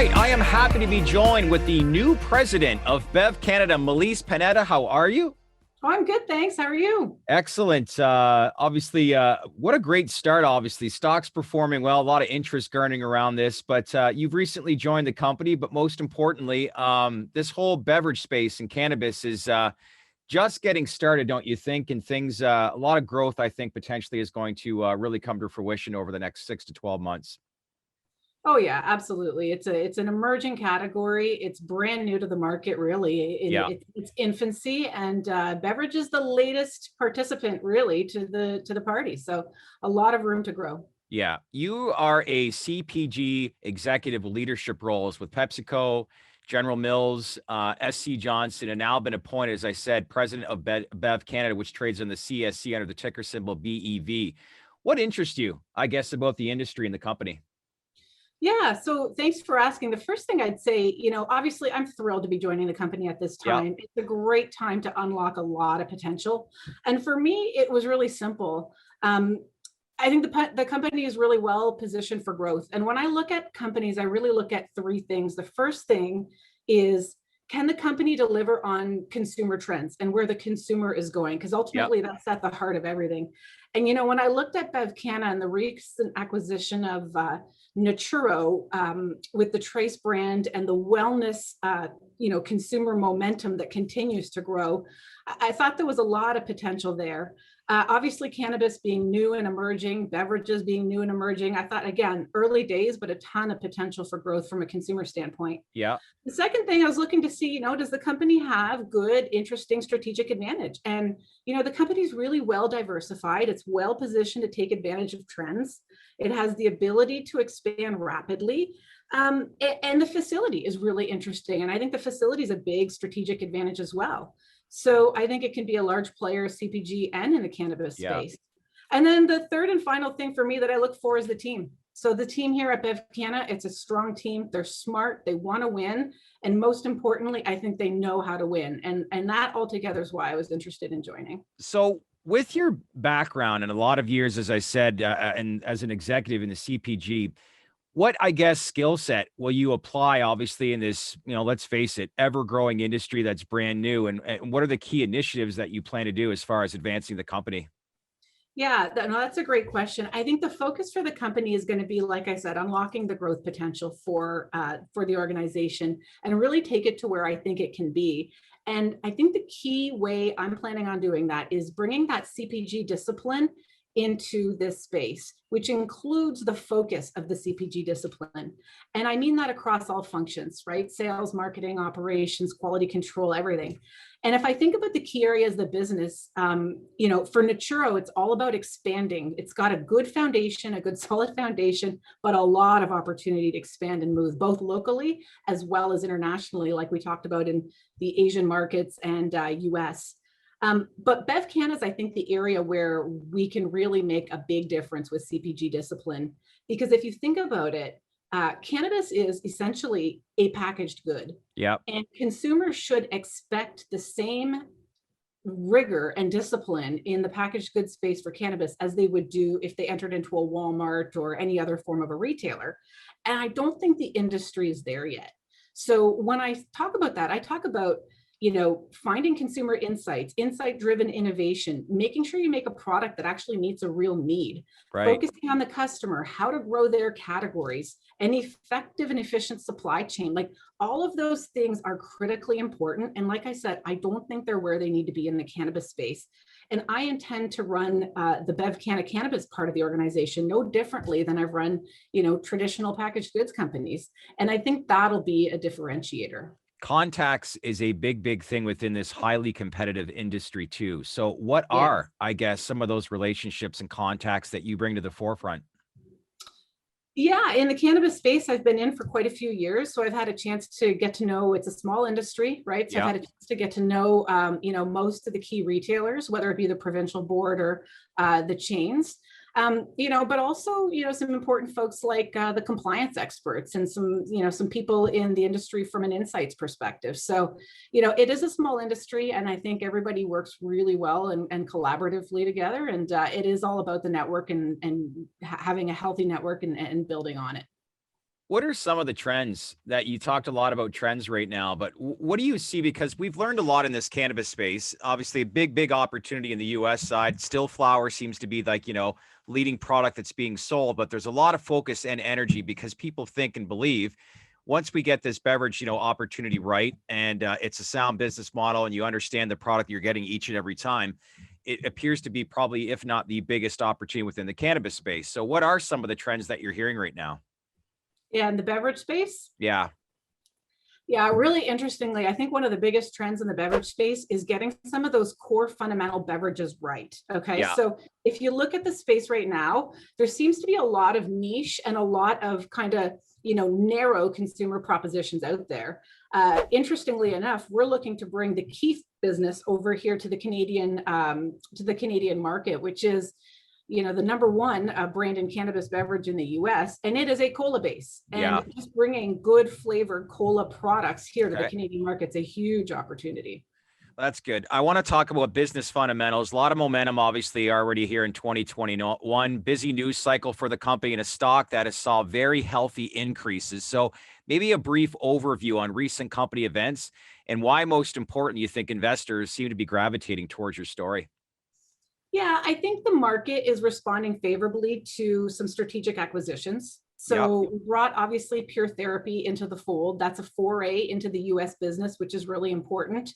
right, I am happy to be joined with the new president of BevCanna, Melise Panetta. How are you? Oh, I'm good, thanks. How are you? Excellent. Obviously, what a great start. Obviously, stocks performing well, a lot of interest garnering around this, but you've recently joined the company. But most importantly, this whole beverage space and cannabis is just getting started, don't you think? And things, a lot of growth, I think, potentially is going to really come to fruition over the next 6 to 12 months. Oh yeah, absolutely. It's an emerging category. It's brand new to the market, really, in Yeah. its infancy, and beverage is the latest participant, really, to the party. So a lot of room to grow. Yeah, you are a CPG executive leadership roles with PepsiCo, General Mills, SC Johnson, and now been appointed, as I said, president of BevCanna, which trades on the CSE under the ticker symbol BEV. What interests you, I guess, about the industry and the company? Yeah, so thanks for asking. The first thing I'd say, obviously I'm thrilled to be joining the company at this Yeah, time. It's a great time to unlock a lot of potential. And for me, it was really simple. I think the company is really well positioned for growth. And when I look at companies, I really look at three things. The first thing is, can the company deliver on consumer trends and where the consumer is going? Because yeah, ultimately that's at the heart of everything. And when I looked at BevCanna and the recent acquisition of Naturo, with the Trace brand and the wellness, consumer momentum that continues to grow, I thought there was a lot of potential there. Obviously, cannabis being new and emerging, beverages being new and emerging, I thought, again, early days, but a ton of potential for growth from a consumer standpoint. yeah. The second thing I was looking to see, does the company have good, interesting strategic advantage? And, the company's really well diversified. It's well positioned to take advantage of trends. It has the ability to expand rapidly. And the facility is really interesting. And I think the facility is a big strategic advantage as well. So I think it can be a large player, CPG and in the cannabis Yeah. space. And then the third and final thing for me that I look for is the team. So the team here at BevCanna, it's a strong team. They're smart. They want to win. And most importantly, I think they know how to win. And that altogether is why I was interested in joining. So, with your background and a lot of years, as I said, and as an executive in the CPG, what, I guess, skill set will you apply, obviously, in this, let's face it, ever growing industry that's brand new? And what are the key initiatives that you plan to do as far as advancing the company? Yeah, no, that's a great question. I think the focus for the company is going to be, like I said, unlocking the growth potential for the organization and really take it to where I think it can be. And I think the key way I'm planning on doing that is bringing that CPG discipline into this space, which includes the focus of the CPG discipline. And I mean that across all functions, right? Sales, marketing, operations, quality control, everything. And if I think about the key areas of the business, for Naturo, it's all about expanding. It's got a good foundation, a good solid foundation, but a lot of opportunity to expand and move both locally as well as internationally, like we talked about in the Asian markets and US. But BevCanna is, I think, the area where we can really make a big difference with CPG discipline. Because if you think about it, cannabis is essentially a packaged good. Yeah. And consumers should expect the same rigor and discipline in the packaged goods space for cannabis as they would do if they entered into a Walmart or any other form of a retailer. And I don't think the industry is there yet. So when I talk about that, I talk about finding consumer insights, insight-driven innovation, making sure you make a product that actually meets a real need, Right. focusing on the customer, how to grow their categories, an effective and efficient supply chain. Like all of those things are critically important. And like I said, I don't think they're where they need to be in the cannabis space. And I intend to run the BevCanna cannabis part of the organization no differently than I've run, traditional packaged goods companies. And I think that'll be a differentiator. Contacts is a big thing within this highly competitive industry too. So what Yeah. are, I guess, some of those relationships and contacts that you bring to the forefront? Yeah, in the cannabis space, I've been in for quite a few years. So I've had a chance to get to know, it's a small industry, right? So Yeah. I've had a chance to get to know, most of the key retailers, whether it be the provincial board or the chains. But also, some important folks like the compliance experts and some people in the industry from an insights perspective. So, it is a small industry, and I think everybody works really well and collaboratively together. And it is all about the network and having a healthy network and building on it. What are some of the trends that you talked a lot about trends right now, but what do you see? Because we've learned a lot in this cannabis space. Obviously, a big opportunity in the US side. Still flower seems to be like, leading product that's being sold, but there's a lot of focus and energy because people think and believe once we get this beverage, opportunity right, and it's a sound business model and you understand the product you're getting each and every time, it appears to be probably, if not the biggest opportunity within the cannabis space. So what are some of the trends that you're hearing right now? Yeah, in the beverage space. Yeah. Yeah, really interestingly, I think one of the biggest trends in the beverage space is getting some of those core fundamental beverages right. Okay. Yeah. So if you look at the space right now, there seems to be a lot of niche and a lot of kind of, narrow consumer propositions out there. Interestingly enough, we're looking to bring the Keef business over here to the Canadian market, which is the number one brand in cannabis beverage in the US, and it is a cola base. Yeah. And just bringing good flavored cola products here to the Okay. Canadian market's a huge opportunity. That's good. I want to talk about business fundamentals. A lot of momentum, obviously, already here in 2021. Busy news cycle for the company and a stock that has saw very healthy increases. So, maybe a brief overview on recent company events and why, most important, you think investors seem to be gravitating towards your story. Yeah, I think the market is responding favorably to some strategic acquisitions. Yep. So we brought obviously Pure Therapy into the fold. That's a foray into the US business, which is really important.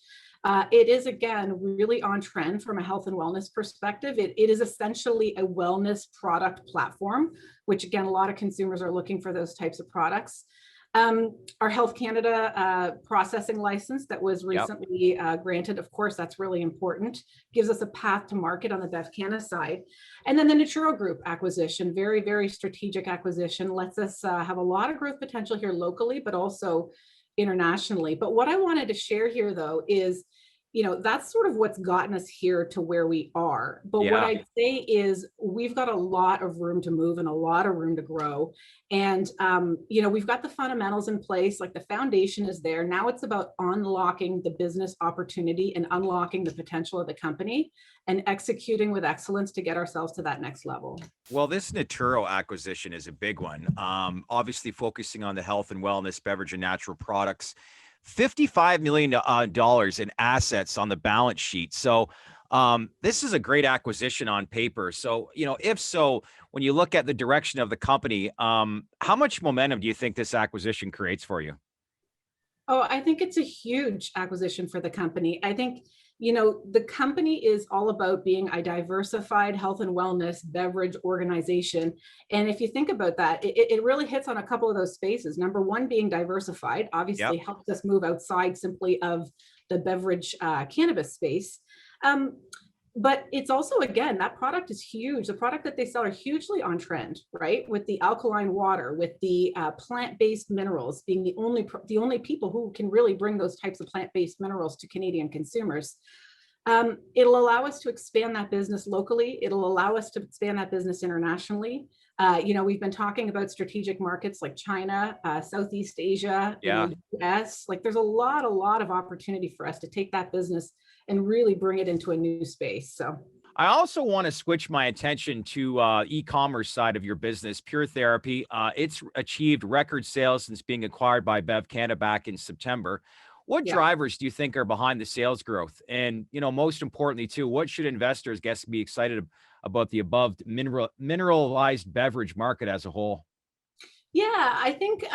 It is, again, really on trend from a health and wellness perspective. It is essentially a wellness product platform, which, again, a lot of consumers are looking for those types of products. Our Health Canada processing license that was recently granted, of course, that's really important, gives us a path to market on the BevCanna side. And then the Naturo Group acquisition, very, very strategic acquisition, lets us have a lot of growth potential here locally, but also internationally. But what I wanted to share here, though, is that's sort of what's gotten us here to where we are. But what Yeah. I'd say is we've got a lot of room to move and a lot of room to grow. And, we've got the fundamentals in place, like the foundation is there. Now it's about unlocking the business opportunity and unlocking the potential of the company and executing with excellence to get ourselves to that next level. Well, this Naturo acquisition is a big one. Obviously, focusing on the health and wellness, beverage, and natural products. $55 million in assets on the balance sheet. So this is a great acquisition on paper. So, if so, when you look at the direction of the company, how much momentum do you think this acquisition creates for you? Oh, I think it's a huge acquisition for the company. I think, the company is all about being a diversified health and wellness beverage organization. And if you think about that, it really hits on a couple of those spaces. Number one, being diversified, obviously Yep. helps us move outside simply of the beverage cannabis space. Um, but it's also, again, that product is huge. The product that they sell are hugely on trend, right? With the alkaline water, with the plant-based minerals being the only people who can really bring those types of plant-based minerals to Canadian consumers. It'll allow us to expand that business locally. It'll allow us to expand that business internationally. We've been talking about strategic markets like China, Southeast Asia, Yeah. US. Like there's a lot of opportunity for us to take that business and really bring it into a new space. So I also want to switch my attention to e-commerce side of your business, Pure Therapy. It's achieved record sales since being acquired by BevCanna back in September. What yeah. drivers do you think are behind the sales growth? And, most importantly, too, what should investors, guess, be excited about the above mineralized beverage market as a whole? Yeah, I think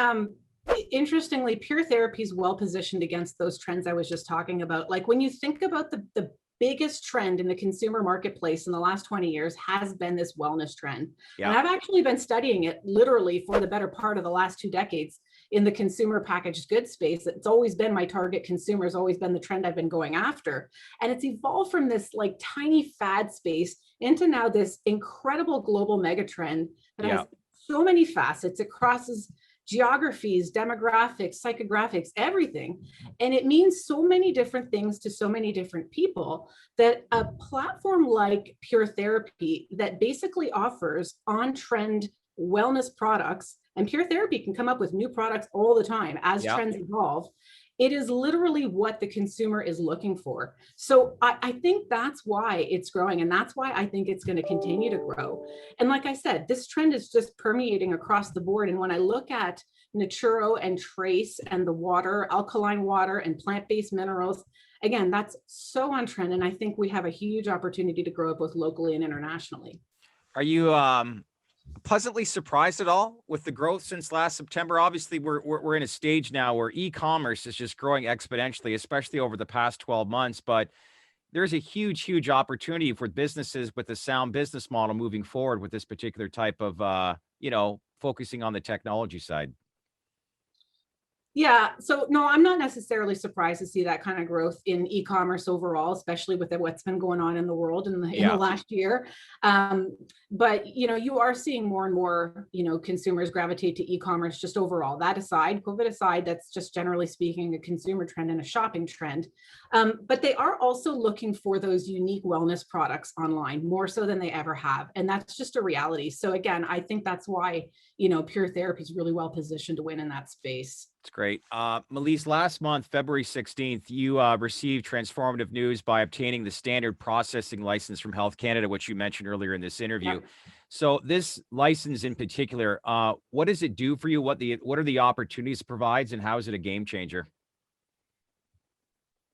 interestingly, Pure Therapy is well positioned against those trends I was just talking about. Like when you think about the biggest trend in the consumer marketplace in the last 20 years has been this wellness trend. And Yeah. I've actually been studying it literally for the better part of the last 2 decades in the consumer packaged goods space. It's always been my target consumer, has always been the trend I've been going after. And it's evolved from this like tiny fad space into now this incredible global mega trend that Yeah. has so many facets. It crosses geographies, demographics, psychographics, everything. And it means so many different things to so many different people that a platform like Pure Therapy that basically offers on-trend wellness products, and Pure Therapy can come up with new products all the time as Yeah. trends evolve, It is literally what the consumer is looking for. So I think that's why it's growing. And that's why I think it's going to continue to grow. And like I said, this trend is just permeating across the board. And when I look at Naturo and Trace and the water, alkaline water and plant-based minerals, again, that's so on trend. And I think we have a huge opportunity to grow both locally and internationally. Are you pleasantly surprised at all with the growth since last September? Obviously, we're in a stage now where e-commerce is just growing exponentially, especially over the past 12 months. But there's a huge opportunity for businesses with a sound business model moving forward with this particular type of, focusing on the technology side. Yeah, so no, I'm not necessarily surprised to see that kind of growth in e-commerce overall, especially with what's been going on in the world in the last year. But you are seeing more and more, consumers gravitate to e-commerce just overall. That aside, COVID aside, that's just generally speaking a consumer trend and a shopping trend. But they are also looking for those unique wellness products online more so than they ever have, and that's just a reality. So again, I think that's why Pure Therapy is really well positioned to win in that space. It's great. Melise, last month, February 16th, you received transformative news by obtaining the standard processing license from Health Canada, which you mentioned earlier in this interview. Yep. So this license in particular, what does it do for you? What are the opportunities it provides, and how is it a game changer?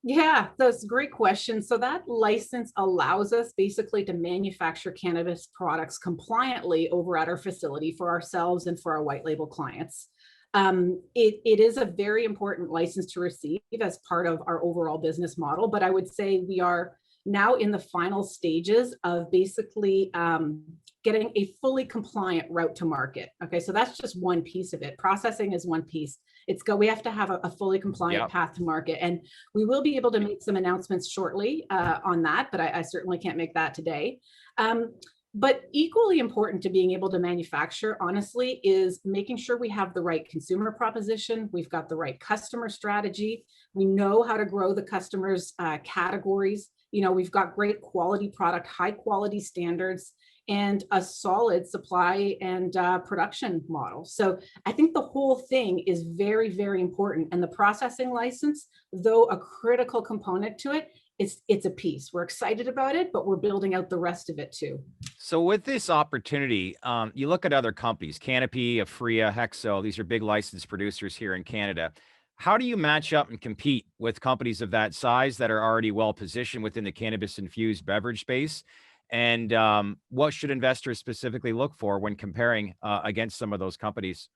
Yeah, that's a great question. So that license allows us basically to manufacture cannabis products compliantly over at our facility for ourselves and for our white label clients. It is a very important license to receive as part of our overall business model, but I would say we are now in the final stages of basically getting a fully compliant route to market. Okay, so that's just one piece of it. Processing is one piece. We have to have a fully compliant path to market, and we will be able to make some announcements shortly on that, but I certainly can't make that today. But equally important to being able to manufacture, honestly, is making sure we have the right consumer proposition. We've got the right customer strategy. We know how to grow the customers' categories. We've got great quality product, high quality standards, and a solid supply and production model. So I think the whole thing is very, very important. And the processing license, though a critical component to it, it's a piece. We're excited about it, but we're building out the rest of it too. So with this opportunity, you look at other companies, Canopy, Afria, Hexo, these are big licensed producers here in Canada. How do you match up and compete with companies of that size that are already well positioned within the cannabis infused beverage space? And what should investors specifically look for when comparing against some of those companies?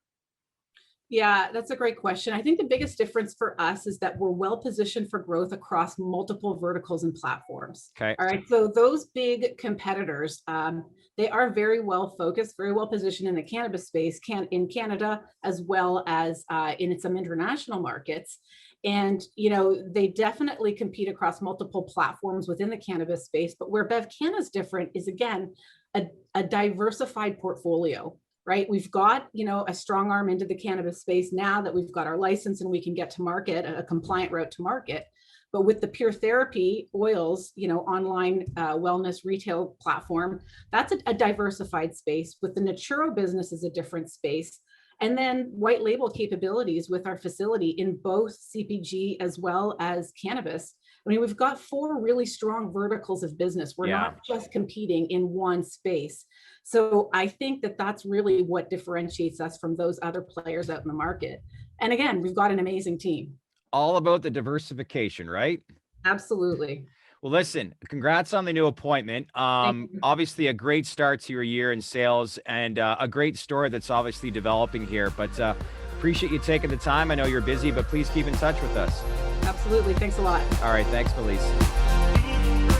Yeah, that's a great question. I think the biggest difference for us is that we're well positioned for growth across multiple verticals and platforms. Okay. All right. So those big competitors, they are very well focused, very well positioned in the cannabis space, in Canada, as well as in some international markets. And, they definitely compete across multiple platforms within the cannabis space. But where BevCanna is different is, again, a diversified portfolio. Right. We've got, a strong arm into the cannabis space now that we've got our license and we can get to market, a compliant route to market. But with the Pure Therapy oils, online wellness retail platform, that's a diversified space. With the Naturo business is a different space. And then white label capabilities with our facility in both CPG as well as cannabis. I mean, we've got 4 really strong verticals of business. We're not just competing in one space. So I think that that's really what differentiates us from those other players out in the market. And again, we've got an amazing team. All about the diversification, right? Absolutely. Well, listen, congrats on the new appointment. Obviously a great start to your year in sales, and a great story that's obviously developing here, but appreciate you taking the time. I know you're busy, but please keep in touch with us. Absolutely. Thanks a lot. All right. Thanks, Melise.